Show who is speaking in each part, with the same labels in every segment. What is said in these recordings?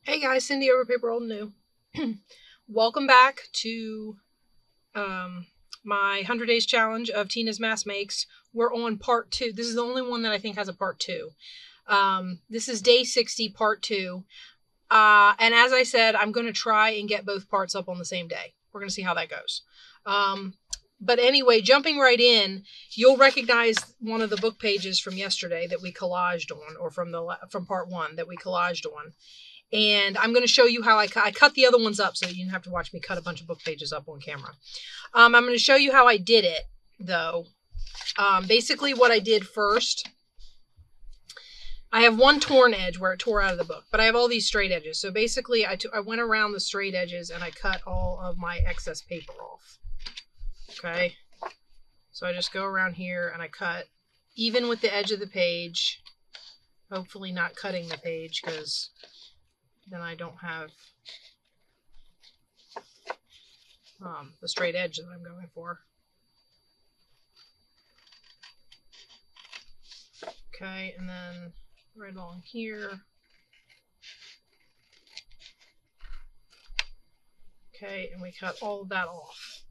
Speaker 1: Hey guys, Cindy over Paper Old New. Welcome back to my 100 Days Challenge of Tina's Mass Makes. We're on part 2. This is the only one that I think has a part 2. This is day 60, part 2. And as I said, I'm going to try and get both parts up on the same day. We're going to see how that goes. But anyway, jumping right in, you'll recognize one of the book pages from yesterday that we collaged on, or from part 1 that we collaged on. And I'm going to show you how I cut the other ones up so that you didn't have to watch me cut a bunch of book pages up on camera. I'm going to show you how I did it, though. Basically, what I did first, I have one torn edge where it tore out of the book, but I have all these straight edges. So basically, I went around the straight edges and I cut all of my excess paper off. Okay? So I just go around here and I cut even with the edge of the page, hopefully not cutting the page because then I don't have the straight edge that I'm going for. Okay, and then right along here. Okay, and we cut all of that off.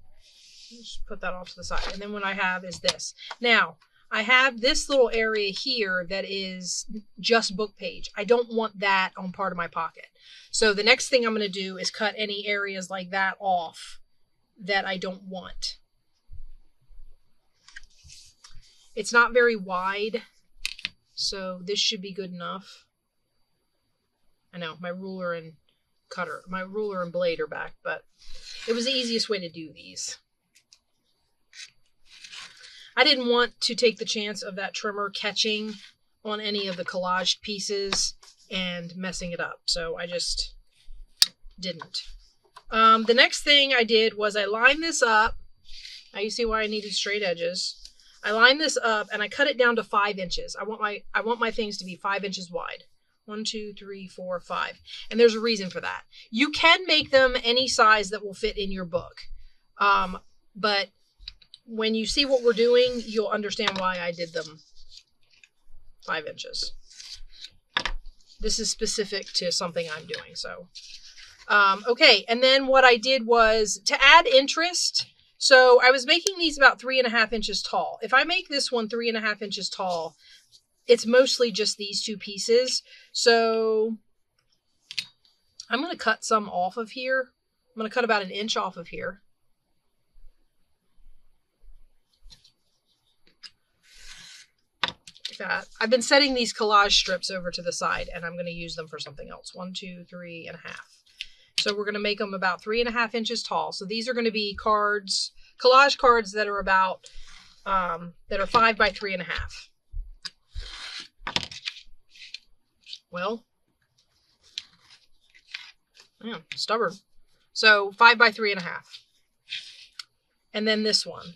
Speaker 1: Just put that off to the side. And then what I have is this. Now, I have this little area here that is just book page. I don't want that on part of my pocket. So the next thing I'm going to do is cut any areas like that off that I don't want. It's not very wide, so this should be good enough. I know, my ruler and blade are back, but it was the easiest way to do these. I didn't want to take the chance of that trimmer catching on any of the collaged pieces and messing it up, so I just didn't. The next thing I did was I lined this up. Now you see why I needed straight edges. I lined this up and I cut it down to 5 inches. I want my things to be 5 inches wide. 1, 2, 3, 4, 5. And there's a reason for that. You can make them any size that will fit in your book. But when you see what we're doing, you'll understand why I did them 5 inches. This is specific to something I'm doing. So, okay. And then what I did was to add interest. So I was making these about 3.5 inches tall. If I make this one 3.5 inches tall, it's mostly just these two pieces. So I'm going to cut some off of here. I'm going to cut about 1 inch off of here. That. I've been setting these collage strips over to the side and I'm going to use them for something else. 1, 2, 3.5. So we're going to make them about 3.5 inches tall. So these are going to be cards, collage cards that are about, that are 5 by 3.5. Well, yeah, stubborn. So 5 by 3.5. And then this one,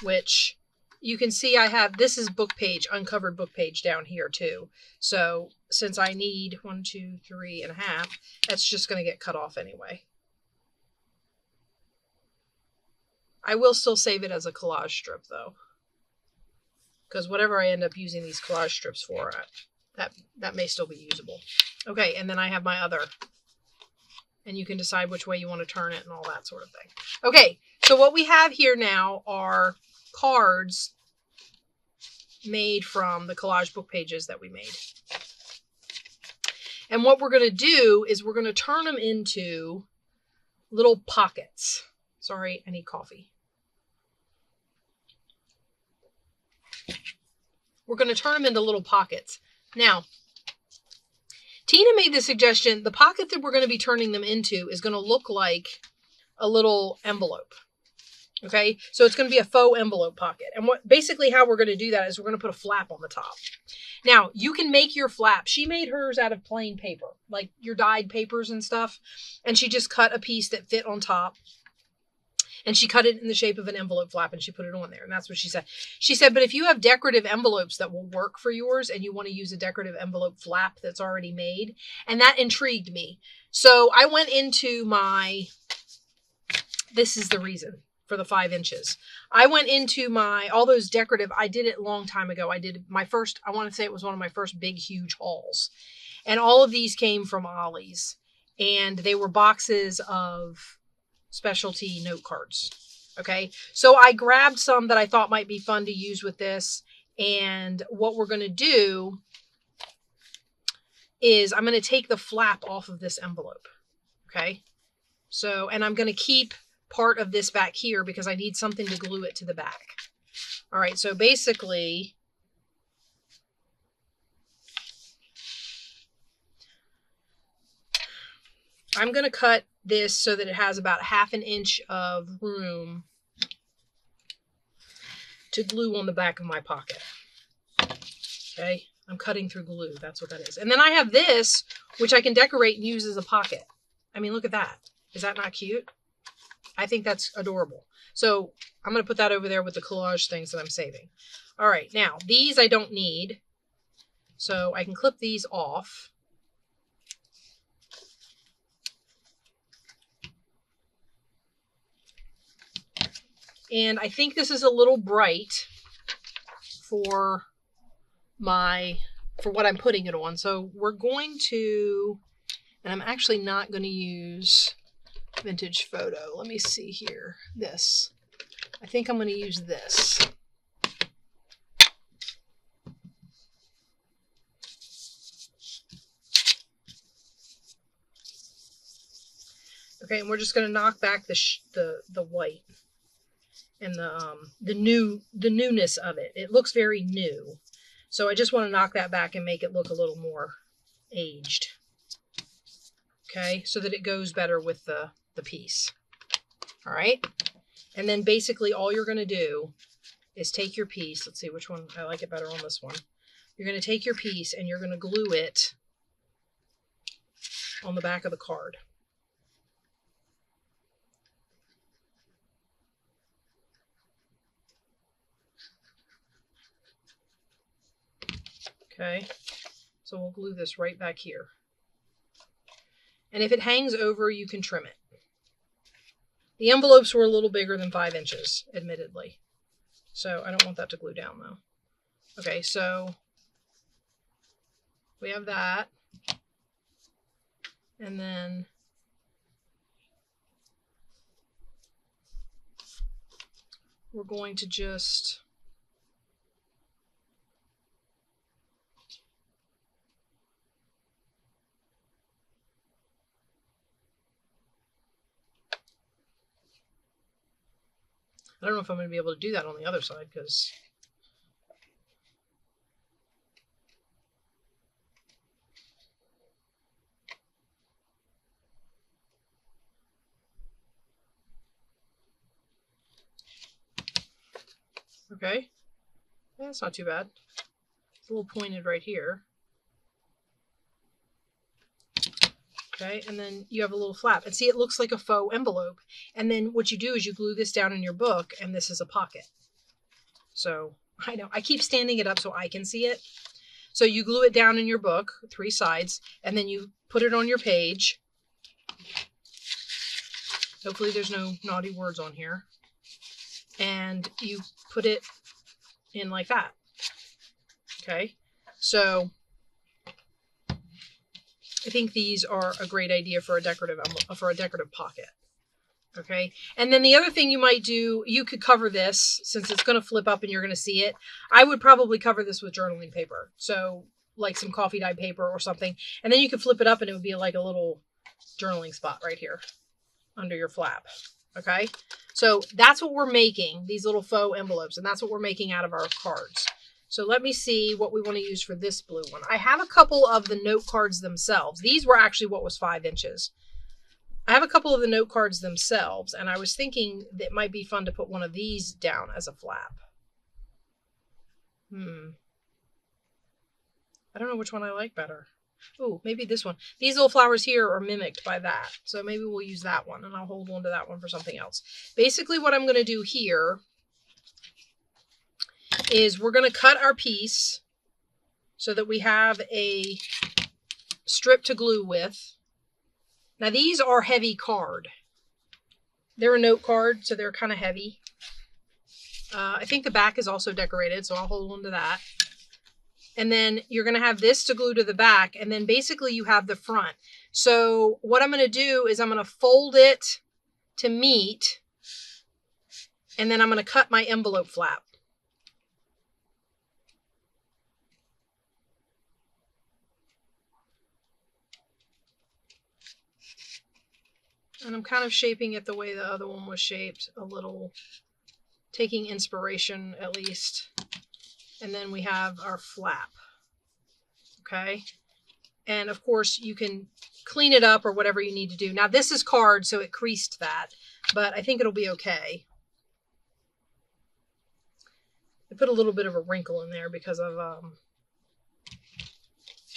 Speaker 1: which you can see I have, this is book page, uncovered book page down here too. So since I need 1, 2, 3.5, that's just going to get cut off anyway. I will still save it as a collage strip though, because whatever I end up using these collage strips for, that may still be usable. Okay, and then I have my other, and you can decide which way you want to turn it and all that sort of thing. Okay, so what we have here now are cards made from the collage book pages that we made. And what we're going to do is we're going to turn them into little pockets. Sorry, I need coffee. We're going to turn them into little pockets. Now, Tina made the suggestion, the pocket that we're going to be turning them into is going to look like a little envelope. Okay, so it's going to be a faux envelope pocket. And basically how we're going to do that is we're going to put a flap on the top. Now, you can make your flap. She made hers out of plain paper, like your dyed papers and stuff. And she just cut a piece that fit on top. And she cut it in the shape of an envelope flap and she put it on there. And that's what she said. She said, but if you have decorative envelopes that will work for yours and you want to use a decorative envelope flap that's already made. And that intrigued me. So I went into my, this is the reason for the 5 inches. I went into my, all those decorative, I did it a long time ago. I did my first, I want to say it was one of my first big, huge hauls. And all of these came from Ollie's. And they were boxes of specialty note cards. Okay, so I grabbed some that I thought might be fun to use with this. And what we're going to do is I'm going to take the flap off of this envelope. Okay, so, and I'm going to keep part of this back here because I need something to glue it to the back. All right, so basically, I'm going to cut this so that it has about 1/2 inch of room to glue on the back of my pocket. Okay, I'm cutting through glue. That's what that is. And then I have this, which I can decorate and use as a pocket. I mean, look at that. Is that not cute? I think that's adorable. So I'm going to put that over there with the collage things that I'm saving. All right, now these I don't need. So I can clip these off. And I think this is a little bright for what I'm putting it on. So we're going to, and I'm actually not going to use Vintage Photo. Let me see here. This. I think I'm going to use this. Okay, and we're just going to knock back the white and the newness of it. It looks very new. So I just want to knock that back and make it look a little more aged. Okay, so that it goes better with the piece. All right, and then basically all you're going to do is take your piece. Let's see which one I like it better on this one. You're going to take your piece and you're going to glue it on the back of the card. Okay, so we'll glue this right back here. And if it hangs over, you can trim it. The envelopes were a little bigger than 5 inches, admittedly. So I don't want that to glue down though. Okay, so we have that. And then we're going to just I don't know if I'm going to be able to do that on the other side because okay, yeah, that's not too bad. It's a little pointed right here. Okay, and then you have a little flap. And see, it looks like a faux envelope. And then what you do is you glue this down in your book, and this is a pocket. So, I know, I keep standing it up so I can see it. So you glue it down in your book, 3 sides, and then you put it on your page. Hopefully there's no naughty words on here. And you put it in like that. Okay, so I think these are a great idea for a decorative pocket. Okay, and then the other thing you might do, you could cover this since it's going to flip up and you're going to see it. I would probably cover this with journaling paper, so like some coffee dye paper or something, and then you could flip it up and it would be like a little journaling spot right here under your flap. Okay, so that's what we're making, these little faux envelopes, and that's what we're making out of our cards. So let me see what we want to use for this blue one. I have a couple of the note cards themselves. These were actually what was 5 inches. I have a couple of the note cards themselves, and I was thinking that it might be fun to put one of these down as a flap. I don't know which one I like better. Ooh, maybe this one. These little flowers here are mimicked by that. So maybe we'll use that one, and I'll hold on to that one for something else. Basically, what I'm going to do here is we're going to cut our piece so that we have a strip to glue with. Now, these are heavy card. They're a note card, so they're kind of heavy. I think the back is also decorated, so I'll hold on to that. And then you're going to have this to glue to the back. And then basically you have the front. So what I'm going to do is I'm going to fold it to meet. And then I'm going to cut my envelope flap. And I'm kind of shaping it the way the other one was shaped, a little, taking inspiration at least. And then we have our flap. Okay. And of course you can clean it up or whatever you need to do. Now this is card, so it creased that, but I think it'll be okay. I put a little bit of a wrinkle in there because of,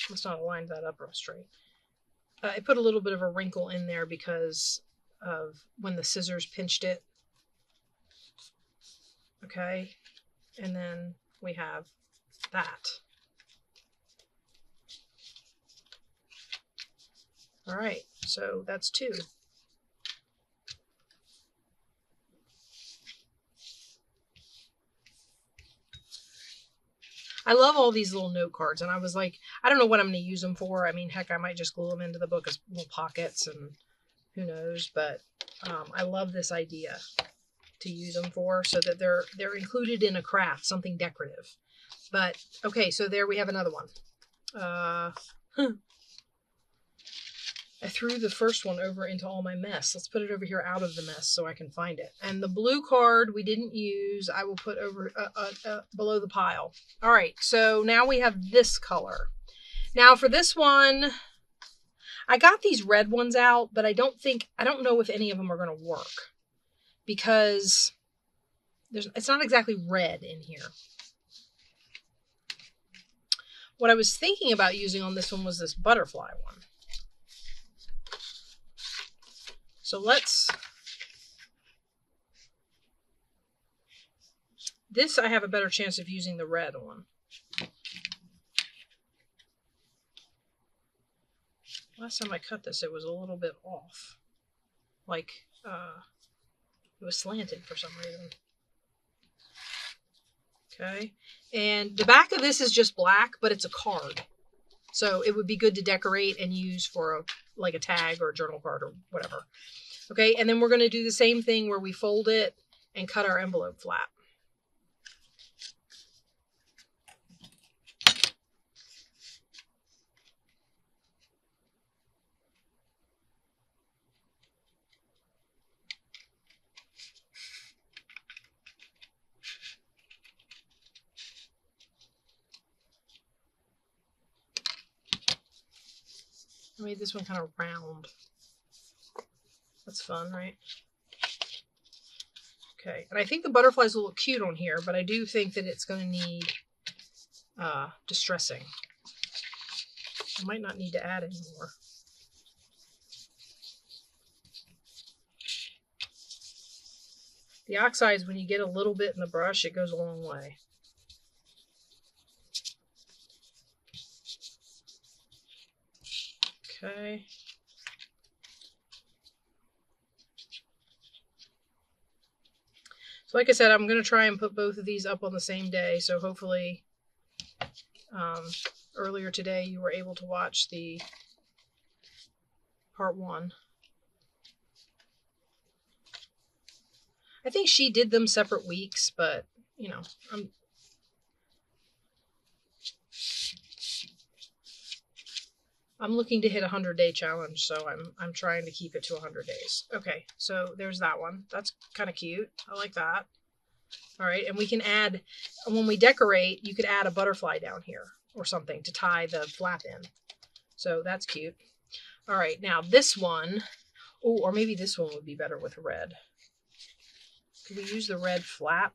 Speaker 1: must not have lined that up real straight. I put a little bit of a wrinkle in there because of when the scissors pinched it. Okay. And then we have that. All right. So that's 2. I love all these little note cards, and I was like, I don't know what I'm going to use them for. I mean, heck, I might just glue them into the book as little pockets, and who knows, but I love this idea to use them for, so that they're included in a craft, something decorative. But okay, so there we have another one. I threw the first one over into all my mess. Let's put it over here out of the mess so I can find it. And the blue card we didn't use, I will put over below the pile. All right, so now we have this color. Now for this one, I got these red ones out, but I don't know if any of them are going to work because it's not exactly red in here. What I was thinking about using on this one was this butterfly one. So this I have a better chance of using the red one. Last time I cut this, it was a little bit off. Like, it was slanted for some reason. Okay. And the back of this is just black, but it's a card. So it would be good to decorate and use for like a tag or a journal card or whatever. Okay. And then we're going to do the same thing where we fold it and cut our envelope flap. I made this one kind of round. That's fun, right? Okay, and I think the butterflies will look cute on here, but I do think that it's going to need distressing. I might not need to add any more. The oxides, when you get a little bit in the brush, it goes a long way. Okay. So like I said, I'm going to try and put both of these up on the same day. So hopefully earlier today you were able to watch the part 1. I think she did them separate weeks, but you know, I'm looking to hit a 100-day challenge, so I'm trying to keep it to 100 days. Okay, so there's that one. That's kind of cute. I like that. All right, and we can add, when we decorate, you could add a butterfly down here or something to tie the flap in. So that's cute. All right, now this one, oh, or maybe this one would be better with red. Could we use the red flap?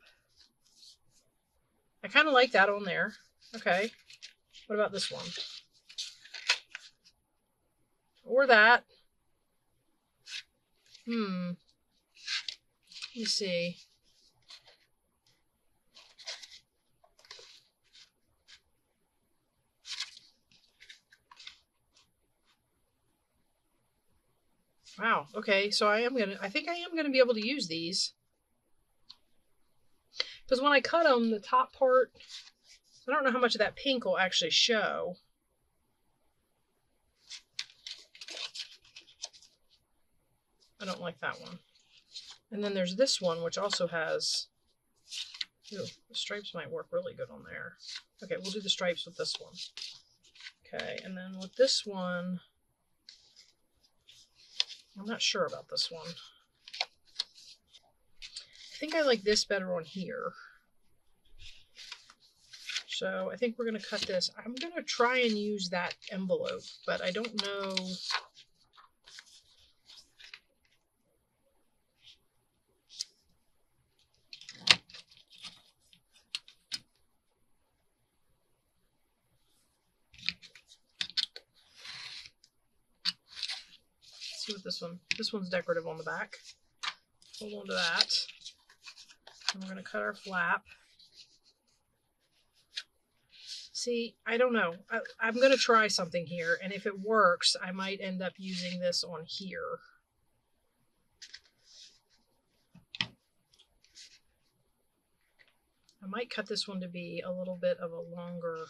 Speaker 1: I kind of like that on there. Okay, what about this one? Or that. Let me see. Wow. Okay. So I think I am gonna be able to use these. Because when I cut them, the top part I don't know how much of that pink will actually show. I don't like that one. And then there's this one, which also has... Ooh, the stripes might work really good on there. Okay, we'll do the stripes with this one. Okay, and then with this one, I'm not sure about this one. I think I like this better on here. So I think we're going to cut this. I'm going to try and use that envelope, but I don't know. Let's see what this one's decorative on the back. Hold on to that. And we're going to cut our flap. See, I don't know. I'm going to try something here, and if it works, I might end up using this on here. I might cut this one to be a little bit of a longer...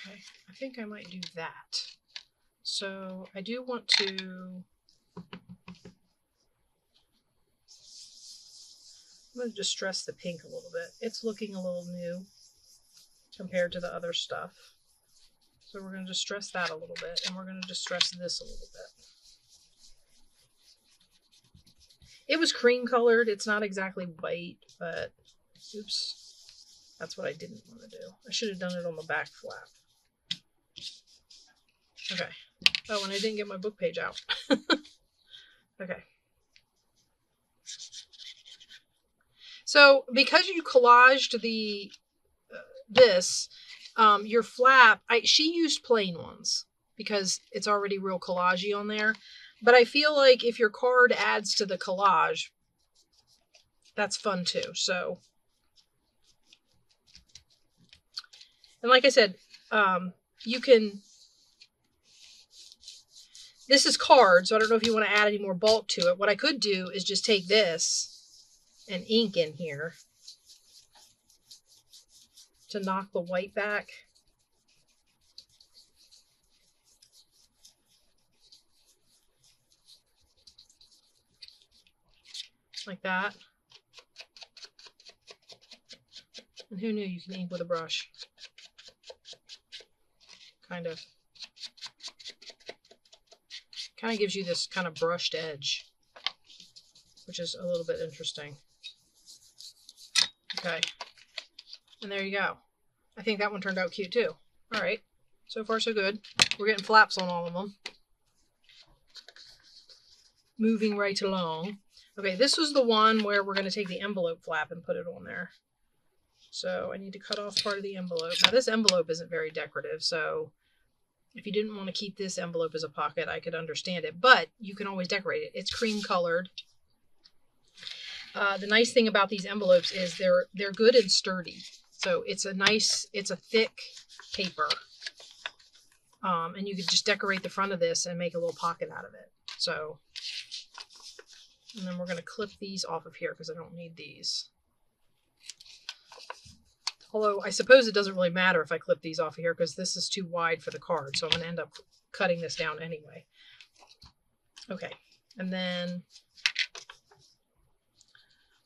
Speaker 1: Okay, I think I might do that. So I do want to... I'm going to distress the pink a little bit. It's looking a little new compared to the other stuff. So we're going to distress that a little bit, and we're going to distress this a little bit. It was cream colored. It's not exactly white, but oops, that's what I didn't want to do. I should have done it on the back flap. Okay. Oh, and I didn't get my book page out. Okay. So because you collaged the your flap, she used plain ones because it's already real collagey on there. But I feel like if your card adds to the collage, that's fun too. So, and like I said, you can... This is card, so I don't know if you want to add any more bulk to it. What I could do is just take this and ink in here to knock the white back. Like that. And who knew you can ink with a brush? Kind of gives you this kind of brushed edge, which is a little bit interesting. Okay. And there you go. I think that one turned out cute too. All right. So far, so good. We're getting flaps on all of them. Moving right along. Okay, this was the one where we're going to take the envelope flap and put it on there. So I need to cut off part of the envelope. Now this envelope isn't very decorative, so if you didn't want to keep this envelope as a pocket, I could understand it, but you can always decorate it. It's cream colored. The nice thing about these envelopes is they're good and sturdy. So it's a thick paper. And you could just decorate the front of this and make a little pocket out of it. So, and then we're going to clip these off of here because I don't need these. Although I suppose it doesn't really matter if I clip these off of here because this is too wide for the card. So I'm going to end up cutting this down anyway. Okay. And then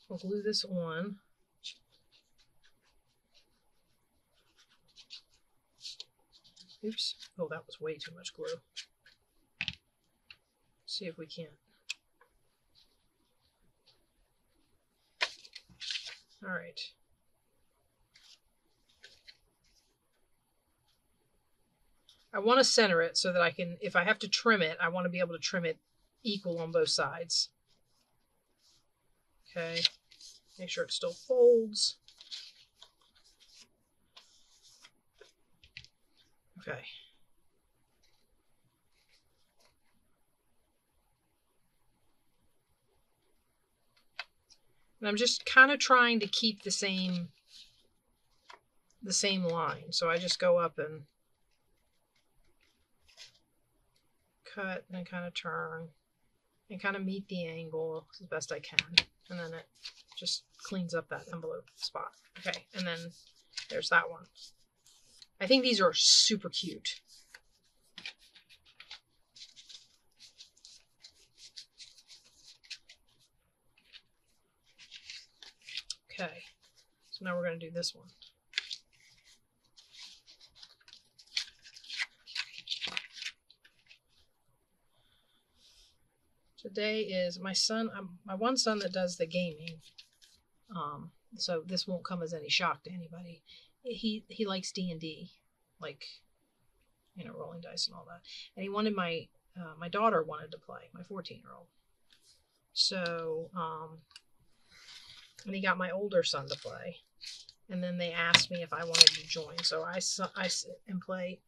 Speaker 1: we'll glue this on. Oops. Oh, that was way too much glue. See if we can't. All right. I want to center it so that I can, if I have to trim it, I want to be able to trim it equal on both sides. Okay. Make sure it still folds. Okay. And I'm just kind of trying to keep the same line. So I just go up and cut and then kind of turn and kind of meet the angle as best I can. And then it just cleans up that envelope spot. Okay, and then there's that one. I think these are super cute. Okay, so now we're going to do this one. Today is my son, my one son that does the gaming. So this won't come as any shock to anybody. He likes D&D, like, you know, rolling dice and all that. And he wanted my daughter wanted to play, my 14-year-old. So, and he got my older son to play. And then they asked me if I wanted to join. So I sit and play.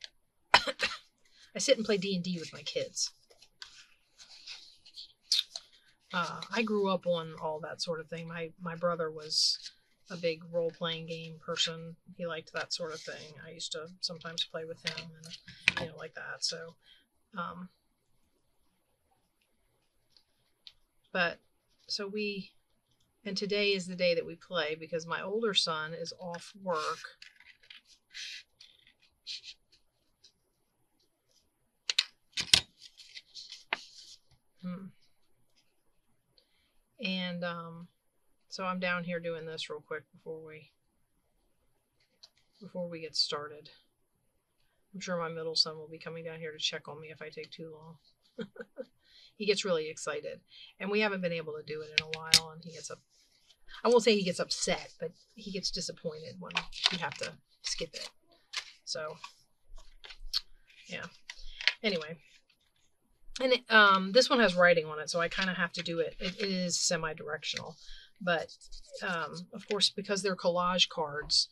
Speaker 1: I sit and play D&D with my kids. I grew up on all that sort of thing. My brother was a big role-playing game person. He liked that sort of thing. I used to sometimes play with him and, you know, like that. So, and today is the day that we play because my older son is off work. And so I'm down here doing this real quick before we get started. I'm sure my middle son will be coming down here to check on me if I take too long. He gets really excited, and we haven't been able to do it in a while, and he gets I won't say he gets upset, but he gets disappointed when you have to skip it. So, yeah. Anyway. And this one has writing on it, so I kind of have to do it. It is semi-directional. But, of course, because they're collage cards,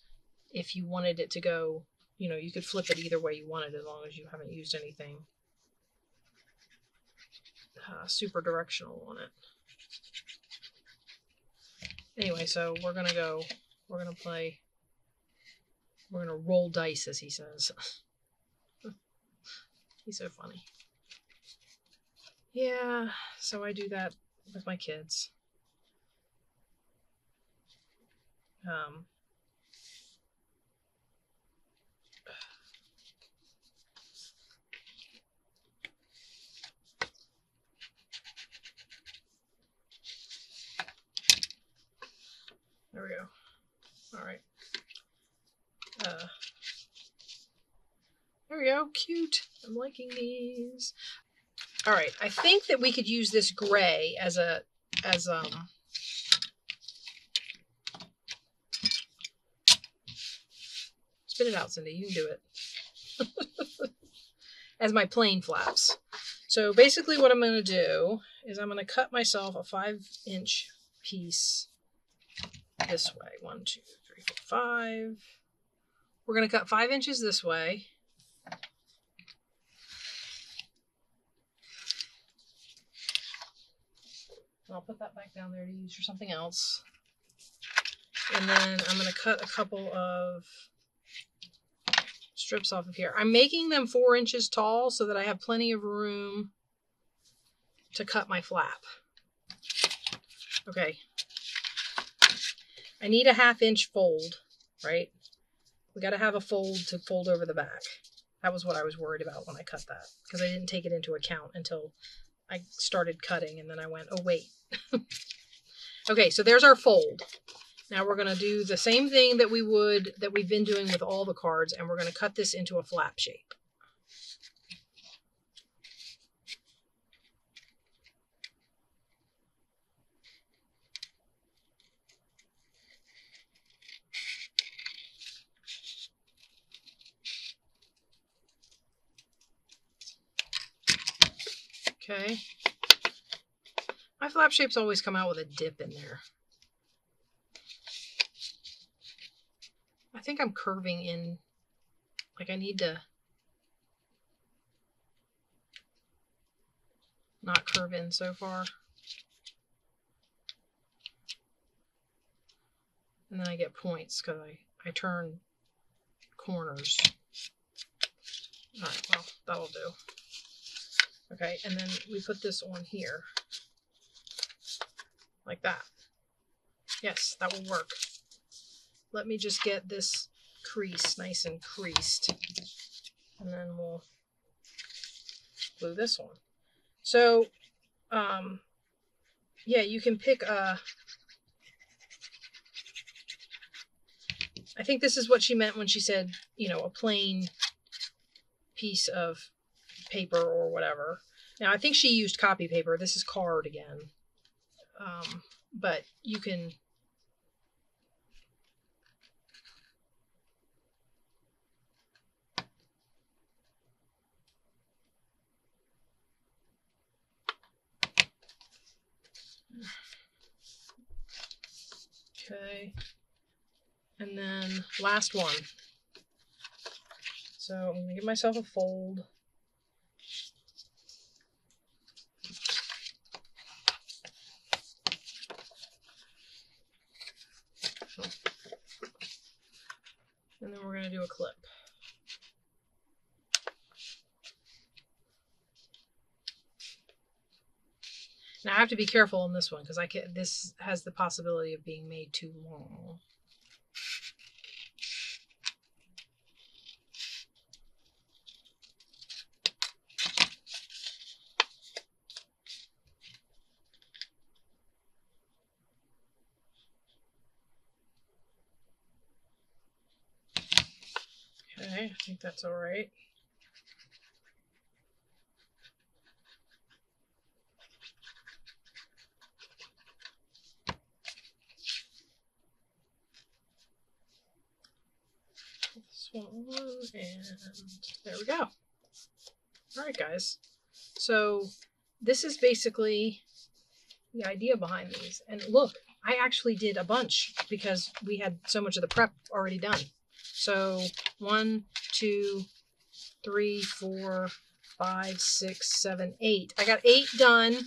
Speaker 1: if you wanted it to go, you know, you could flip it either way you wanted as long as you haven't used anything super directional on it. Anyway, so we're going to roll dice, as he says. He's so funny. Yeah, so I do that with my kids. There we go. All right. There we go. Cute. I'm liking these. All right. I think that we could use this gray as spit it out, Cindy. You can do it. As my plain flaps. So basically what I'm going to do is I'm going to cut myself a 5-inch piece this way. 1, 2, 3, 4, 5. We're going to cut 5 inches this way. I'll put that back down there to use for something else. And then I'm going to cut a couple of strips off of here. I'm making them 4 inches tall so that I have plenty of room to cut my flap. Okay. I need a 1/2 inch fold, right? We got to have a fold to fold over the back. That was what I was worried about when I cut that, because I didn't take it into account until I started cutting, and then I went, oh wait. Okay, so there's our fold. Now we're going to do the same thing that we've been doing with all the cards, and we're going to cut this into a flap shape. Okay. My flap shapes always come out with a dip in there. I think I'm curving in, like I need to not curve in so far. And then I get points because I turn corners. All right, well, that'll do. Okay, and then we put this on here. Like that. Yes, that will work. Let me just get this crease nice and creased. And then we'll glue this on. So, yeah, you can pick a... I think this is what she meant when she said, you know, a plain piece of paper or whatever. Now, I think she used copy paper. This is card again. But you can... Okay. And then last one. So I'm going to give myself a fold. And then we're going to do a clip. Now I have to be careful on this one because this has the possibility of being made too long. Okay, I think that's all right. This one on, and there we go. All right, guys. So this is basically the idea behind these. And look, I actually did a bunch because we had so much of the prep already done. So 1, 2, 3, 4, 5, 6, 7, 8. I got 8 done.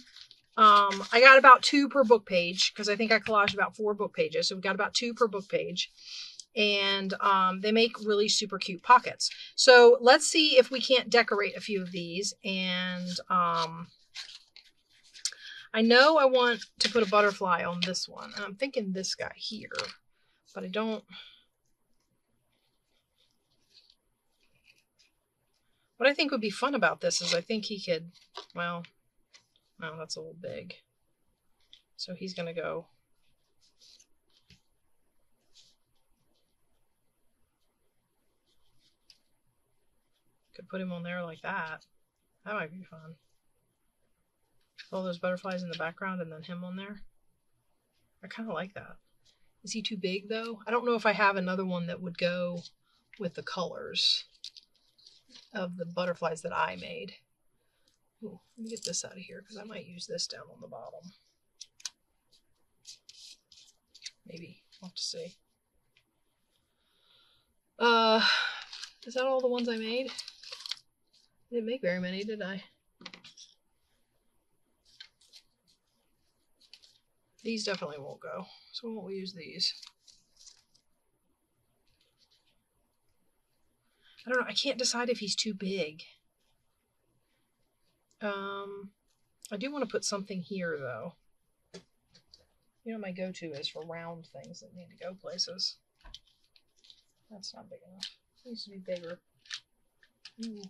Speaker 1: I got about 2 per book page because I think I collaged about 4 book pages. So we got about 2 per book page. And they make really super cute pockets. So let's see if we can't decorate a few of these. And I know I want to put a butterfly on this one. And I'm thinking this guy here, but I don't. What I think would be fun about this is I think he could, well, no, that's a little big. So he's going to go. Could put him on there like that. That might be fun. All those butterflies in the background and then him on there. I kind of like that. Is he too big though? I don't know if I have another one that would go with the colors of the butterflies that I made. Ooh, let me get this out of here because I might use this down on the bottom. Maybe. We'll have to see. Is that all the ones I made? I didn't make very many, did I? These definitely won't go, so we won't use these. I don't know. I can't decide if he's too big. I do want to put something here, though. You know, my go-to is for round things that need to go places. That's not big enough. It needs to be bigger. Ooh.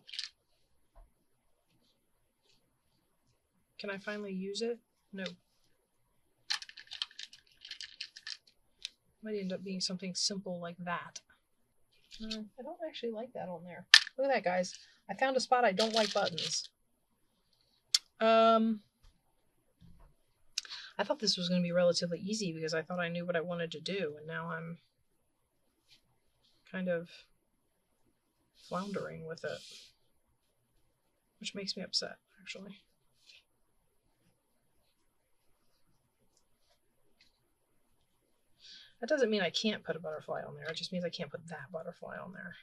Speaker 1: Can I finally use it? No. Might end up being something simple like that. I don't actually like that on there. Look at that, guys. I found a spot I don't like buttons. I thought this was going to be relatively easy because I thought I knew what I wanted to do, and now I'm kind of floundering with it, which makes me upset, actually. That doesn't mean I can't put a butterfly on there. It just means I can't put that butterfly on there.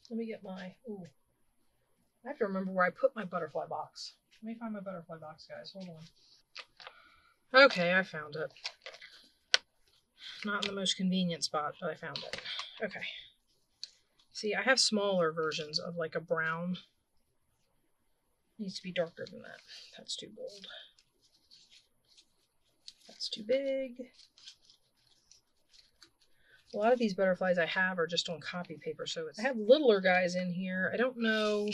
Speaker 1: Let me get my, ooh. I have to remember where I put my butterfly box. Let me find my butterfly box, guys. Hold on. Okay, I found it. Not in the most convenient spot, but I found it. Okay. See, I have smaller versions of like a brown. It needs to be darker than that. That's too bold. That's too big. A lot of these butterflies I have are just on copy paper, so I have littler guys in here. I don't know.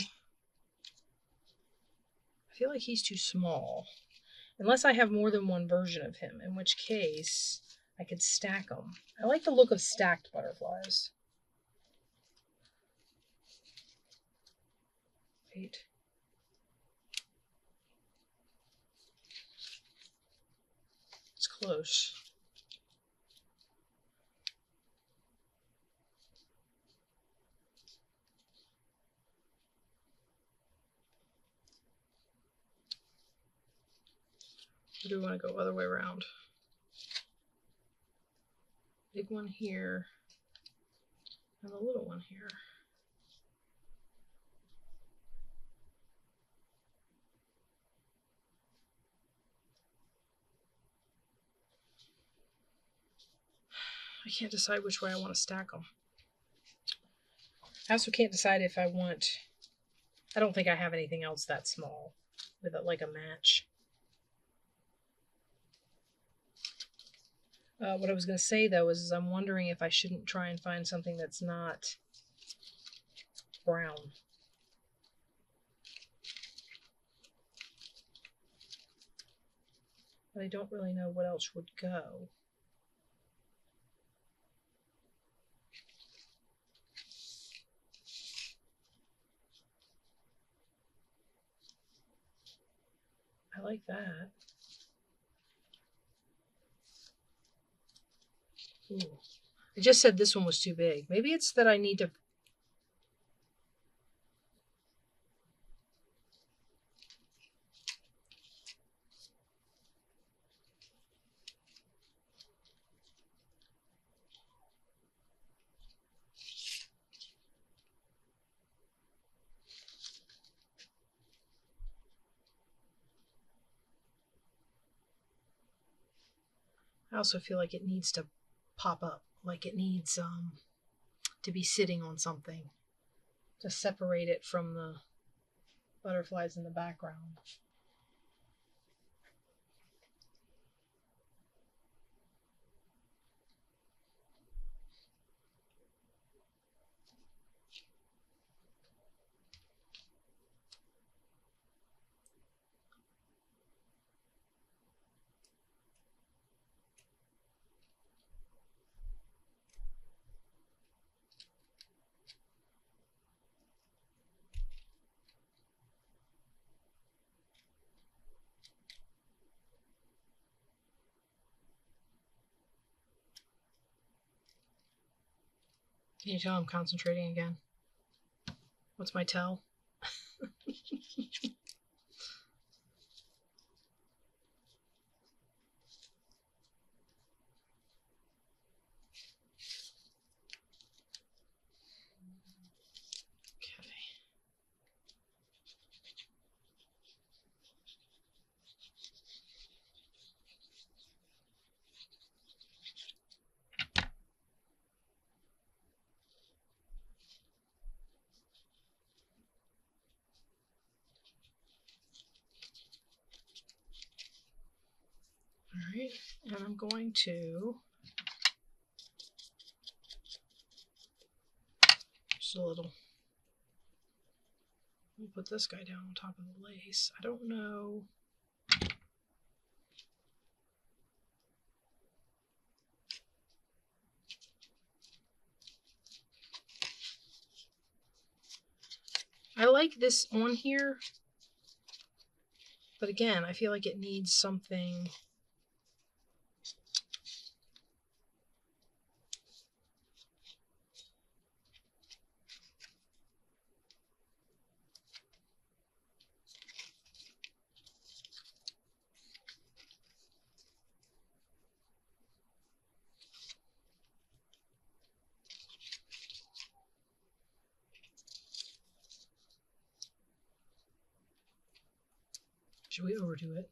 Speaker 1: I feel like he's too small. Unless I have more than one version of him, in which case I could stack them. I like the look of stacked butterflies. Wait. It's close. Or do we want to go other way around? Big one here and a little one here. I can't decide which way I want to stack them. I also can't decide if I want... I don't think I have anything else that small with it, like a match. What I was going to say, though, is I'm wondering if I shouldn't try and find something that's not brown. But I don't really know what else would go. I like that. Ooh. I just said this one was too big. Maybe it's that I need to... I also feel like it needs to pop up. Like it needs to be sitting on something to separate it from the butterflies in the background. Can you tell I'm concentrating again? What's my tell? Alright, and I'm going to just a little. We'll put this guy down on top of the lace. I don't know. I like this on here, but again, I feel like it needs something. Should we overdo it?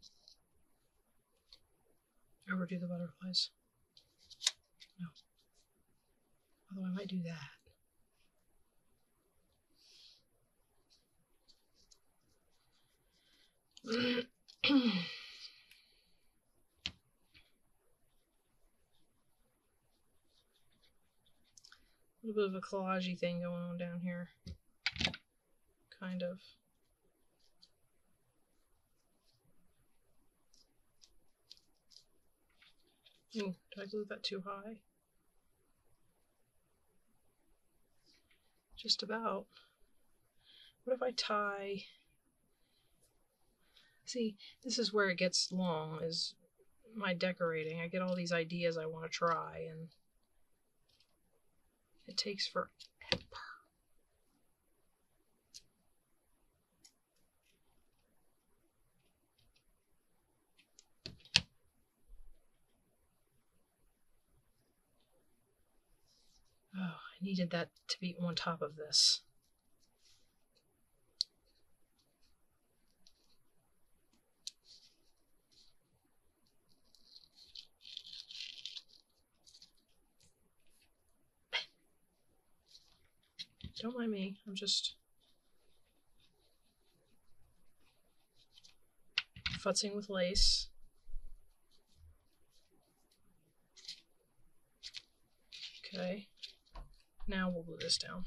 Speaker 1: Overdo the butterflies? No. Although I might do that. A little bit of a collage-y thing going on down here. Kind of. Ooh, did I glue that too high? Just about. What if I tie... See, this is where it gets long, is my decorating. I get all these ideas I want to try, and it takes forever. Oh, I needed that to be on top of this. Don't mind me, I'm just futzing with lace. Okay, now we'll glue this down.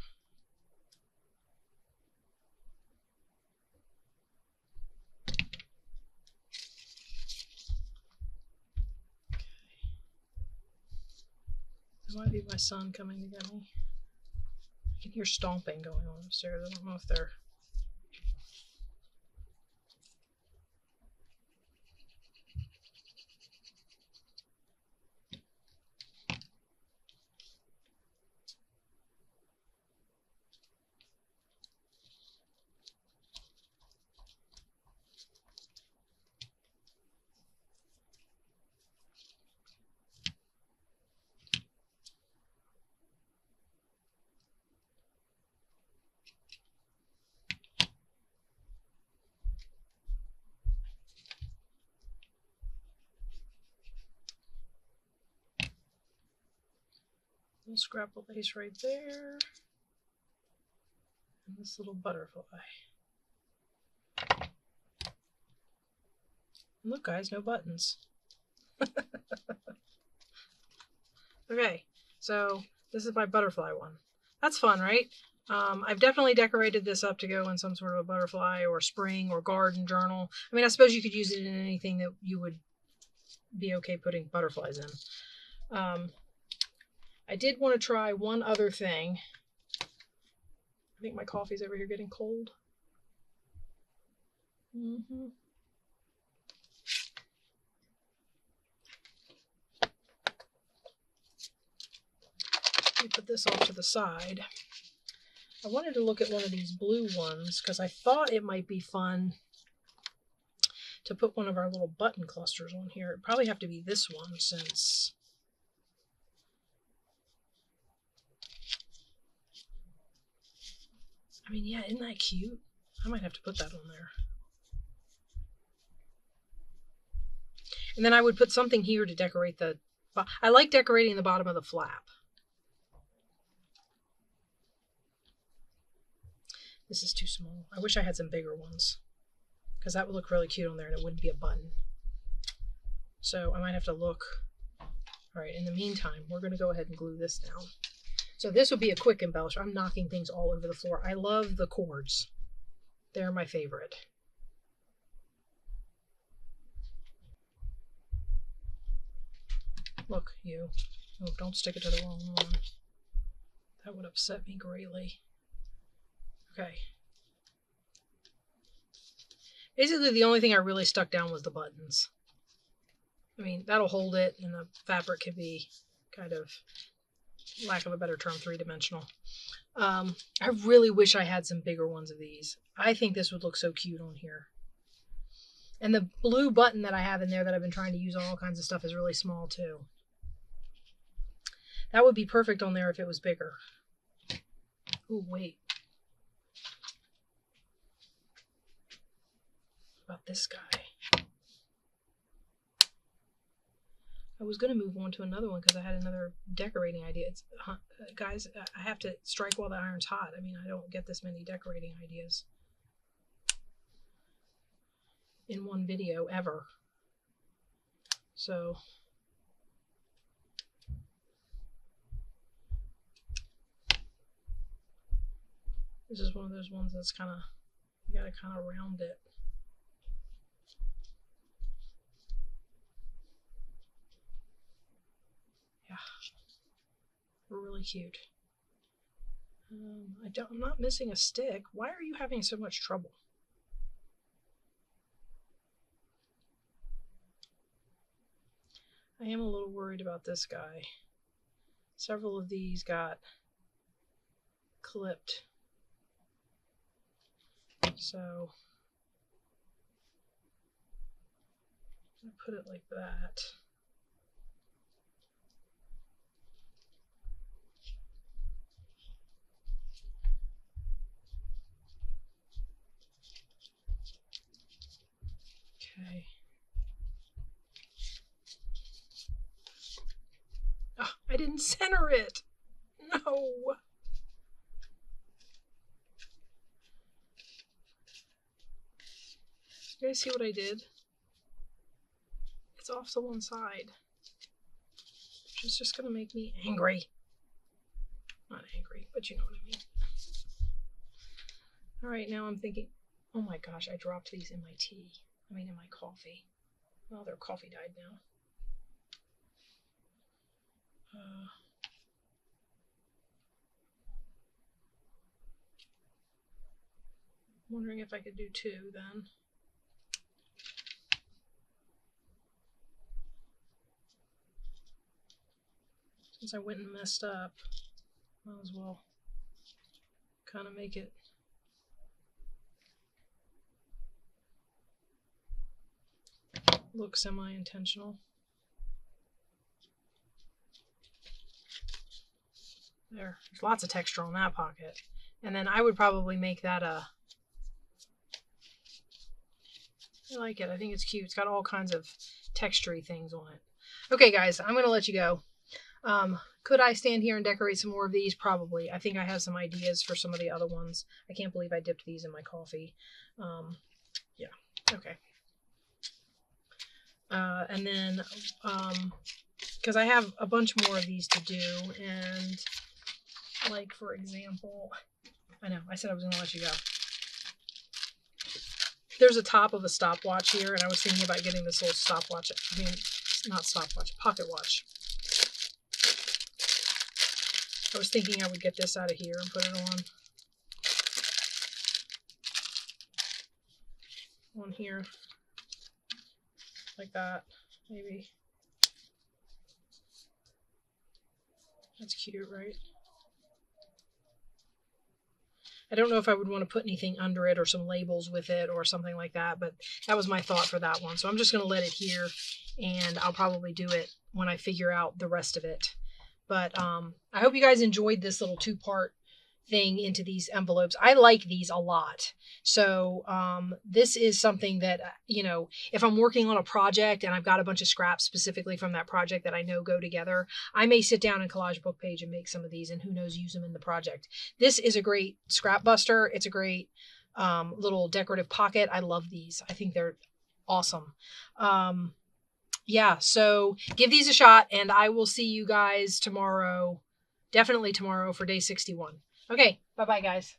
Speaker 1: Okay. That might be my son coming to get me. I can hear stomping going on upstairs. I don't know if they're... Little scrap of lace right there. And this little butterfly. And look, guys, no buttons. Okay, so this is my butterfly one. That's fun, right? I've definitely decorated this up to go in some sort of a butterfly or spring or garden journal. I mean, I suppose you could use it in anything that you would be okay putting butterflies in. I did want to try one other thing. I think my coffee's over here getting cold. Let me put this off to the side. I wanted to look at one of these blue ones because I thought it might be fun to put one of our little button clusters on here. It'd probably have to be this one since... I mean, yeah, isn't that cute? I might have to put that on there. And then I would put something here to decorate the... I like decorating the bottom of the flap. This is too small. I wish I had some bigger ones, because that would look really cute on there and it wouldn't be a button. So I might have to look. All right, in the meantime, we're going to go ahead and glue this down. So this would be a quick embellishment. I'm knocking things all over the floor. I love the cords. They're my favorite. Look, you. Oh, don't stick it to the wrong one. That would upset me greatly. Okay. Basically, the only thing I really stuck down was the buttons. I mean, that'll hold it, and the fabric can be kind of, lack of a better term, three-dimensional. I really wish I had some bigger ones of these. I think this would look so cute on here. And the blue button that I have in there that I've been trying to use on all kinds of stuff is really small too. That would be perfect on there if it was bigger. Oh, wait. What about this guy? I was going to move on to another one because I had another decorating idea. Guys, I have to strike while the iron's hot. I mean, I don't get this many decorating ideas in one video ever. So this is one of those ones that's kind of, you gotta kind of round it. Yeah, really cute. I'm not missing a stick. Why are you having so much trouble? I am a little worried about this guy. Several of these got clipped. So I put it like that. Okay. Oh, I didn't center it. No. You guys see what I did? It's off to one side. Which is just going to make me angry. Not angry, but you know what I mean. Alright, now I'm thinking, oh my gosh, I dropped these in my tea. I mean in my coffee. Well, their coffee died now. Wondering if I could do two then. Since I went and messed up, might as well kind of make it look semi-intentional. There's lots of texture on that pocket. And then I would probably make that a... I like it. I think it's cute. It's got all kinds of textury things on it. Okay, guys, I'm going to let you go. Could I stand here and decorate some more of these? Probably. I think I have some ideas for some of the other ones. I can't believe I dipped these in my coffee. Yeah. Okay. And then, because I have a bunch more of these to do, and like, for example, I know, I said I was going to let you go. There's a top of a stopwatch here, and I was thinking about getting this little stopwatch, I mean, not stopwatch, pocket watch. I was thinking I would get this out of here and put it on here, like that, maybe. That's cute, right? I don't know if I would want to put anything under it or some labels with it or something like that, but that was my thought for that one. So I'm just going to let it here, and I'll probably do it when I figure out the rest of it. But I hope you guys enjoyed this little two-part thing into these envelopes. I like these a lot. So this is something that, you know, if I'm working on a project and I've got a bunch of scraps specifically from that project that I know go together, I may sit down in Collage Book Page and make some of these, and who knows, use them in the project. This is a great scrap buster. It's a great little decorative pocket. I love these. I think they're awesome. Yeah, so give these a shot, and I will see you guys tomorrow, definitely tomorrow, for day 61. Okay, bye-bye, guys.